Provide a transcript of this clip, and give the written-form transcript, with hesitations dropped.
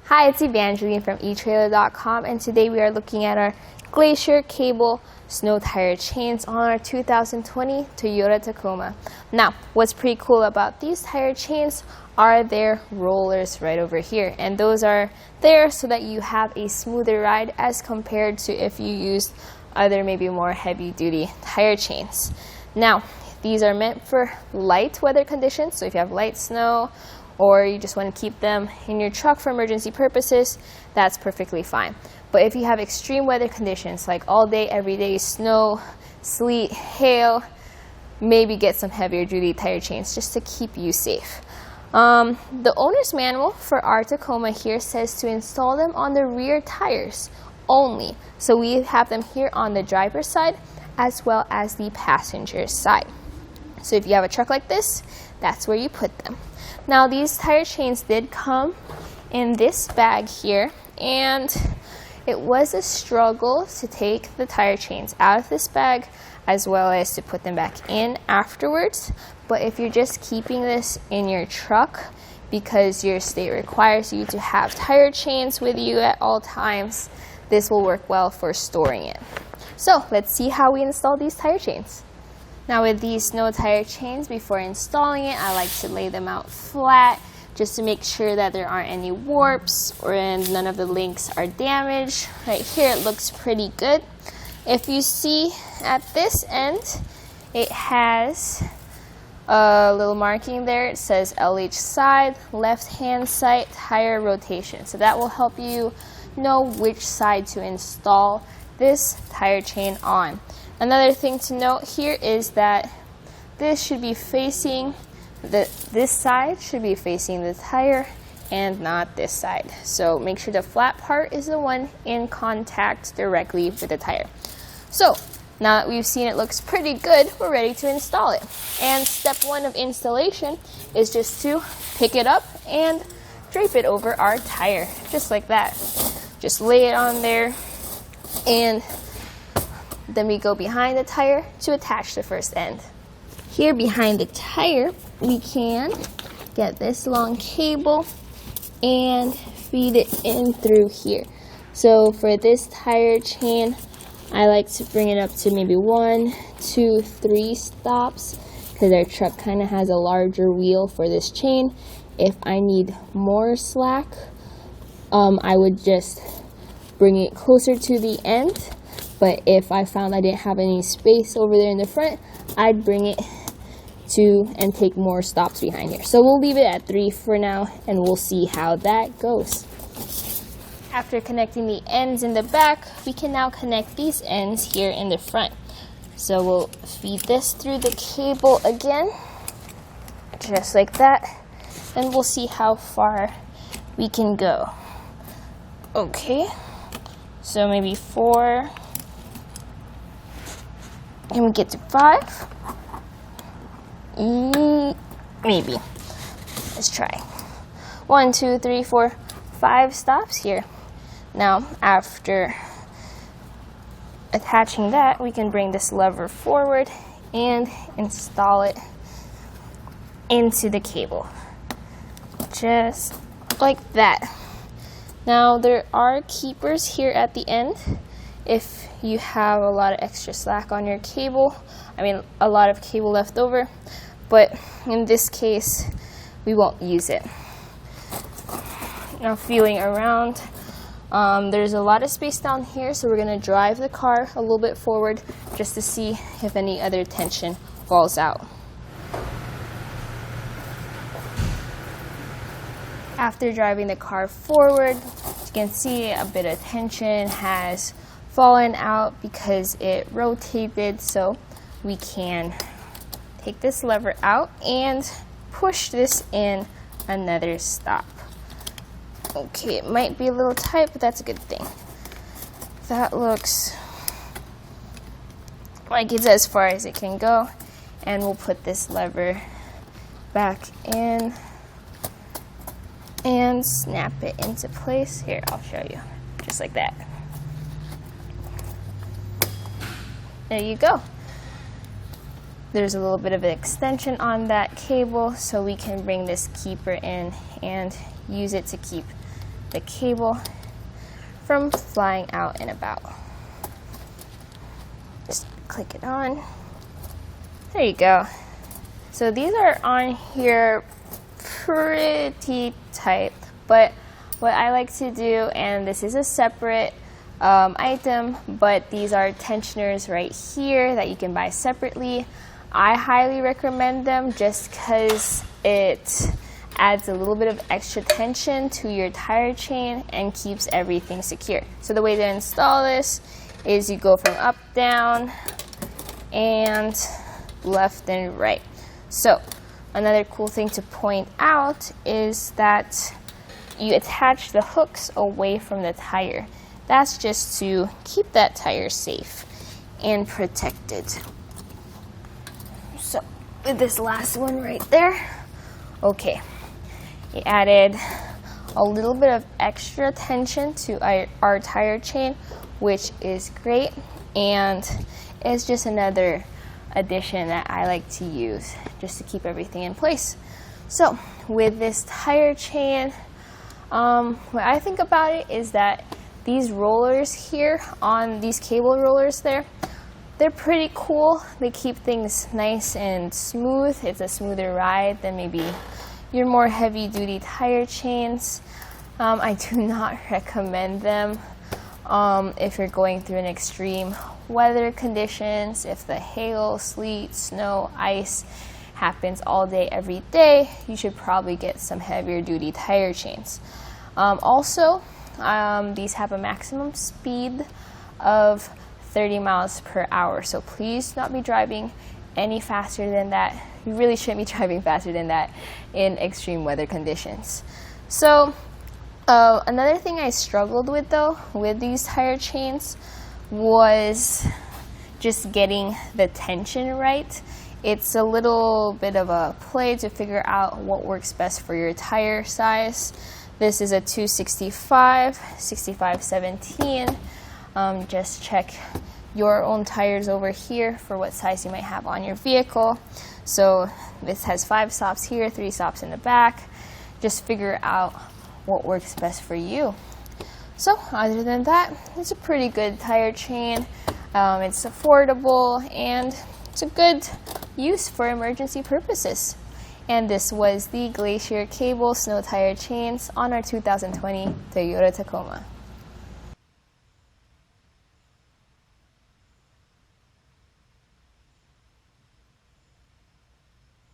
Hi, it's Evangeline from etrailer.com, and today we are looking at our Glacier Cable Snow Tire Chains on our 2020 Toyota Tacoma. Now, what's pretty cool about these tire chains are their rollers right over here, and those are there so that you have a smoother ride as compared to if you used other maybe more heavy-duty tire chains. Now, these are meant for light weather conditions, so if you have light snow or you just want to keep them in your truck for emergency purposes, that's perfectly fine. But if you have extreme weather conditions like all day, every day snow, sleet, hail, maybe get some heavier duty tire chains just to keep you safe. The owner's manual for our Tacoma here says to install them on the rear tires only. So we have them here on the driver's side as well as the passenger's side. So if you have a truck like this, that's where you put them. Now these tire chains did come in this bag here, and it was a struggle to take the tire chains out of this bag as well as to put them back in afterwards. But if you're just keeping this in your truck because your state requires you to have tire chains with you at all times, this will work well for storing it. So let's see how we install these tire chains. Now with these snow tire chains, before installing it, I like to lay them out flat just to make sure that there aren't any warps and none of the links are damaged. Right here it looks pretty good. If you see at this end, it has a little marking there. It says LH side, left hand side, tire rotation. So that will help you know which side to install this tire chain on. Another thing to note here is that this should be facing this side should be facing the tire and not this side. So make sure the flat part is the one in contact directly with the tire. So now that we've seen it looks pretty good, we're ready to install it. And step one of installation is just to pick it up and drape it over our tire, just like that. Just lay it on there, and then we go behind the tire to attach the first end. Here behind the tire, we can get this long cable and feed it in through here. So for this tire chain, I like to bring it up to maybe 1, 2, 3 stops because our truck kind of has a larger wheel for this chain. If I need more slack, I would just bring it closer to the end. But if I found I didn't have any space over there in the front, I'd bring it to and take more stops behind here. So we'll leave it at 3 for now, and we'll see how that goes. After connecting the ends in the back, we can now connect these ends here in the front. So we'll feed this through the cable again, just like that, and we'll see how far we can go. Okay, so maybe 4. Can we get to 5? Maybe. Let's try. 1, 2, 3, 4, 5 stops here. Now, after attaching that, we can bring this lever forward and install it into the cable. Just like that. Now, there are keepers here at the end if you have a lot of extra slack on your cable. I mean, a lot of cable left over, but in this case, we won't use it. Now, feeling around, there's a lot of space down here, so we're going to drive the car a little bit forward just to see if any other tension falls out. After driving the car forward, you can see a bit of tension has fallen out because it rotated, so we can take this lever out and push this in another stop. Okay, it might be a little tight, but that's a good thing. That looks like it's as far as it can go, and we'll put this lever back in and snap it into place. Here, I'll show you, just like that. There you go. There's a little bit of an extension on that cable, so we can bring this keeper in and use it to keep the cable from flying out and about. Just click it on. There you go. So these are on here pretty tight, but what I like to do, and this is a separate item, but these are tensioners right here that you can buy separately. I highly recommend them just because it adds a little bit of extra tension to your tire chain and keeps everything secure. So the way to install this is you go from up, down, and left and right. So another cool thing to point out is that you attach the hooks away from the tire. That's just to keep that tire safe and protected. So with this last one right there, okay, it added a little bit of extra tension to our tire chain, which is great, and it's just another addition that I like to use just to keep everything in place. So with this tire chain, what I think about it is that these rollers here on these cable rollers they're pretty cool. They keep things nice and smooth. It's a smoother ride than maybe your more heavy duty tire chains. I do not recommend them if you're going through an extreme weather conditions, if the hail, sleet, snow, ice happens all day, every day, you should probably get some heavier duty tire chains. Also, these have a maximum speed of 30 miles per hour, so please not be driving any faster than that. You really shouldn't be driving faster than that in extreme weather conditions. So another thing I struggled with though with these tire chains was just getting the tension right. It's a little bit of a play to figure out what works best for your tire size. This is a 265, 65/17. Just check your own tires over here for what size you might have on your vehicle. So this has 5 stops here, 3 stops in the back. Just figure out what works best for you. So other than that, it's a pretty good tire chain. It's affordable and it's a good use for emergency purposes. And this was the Glacier Cable Snow Tire Chains on our 2020 Toyota Tacoma.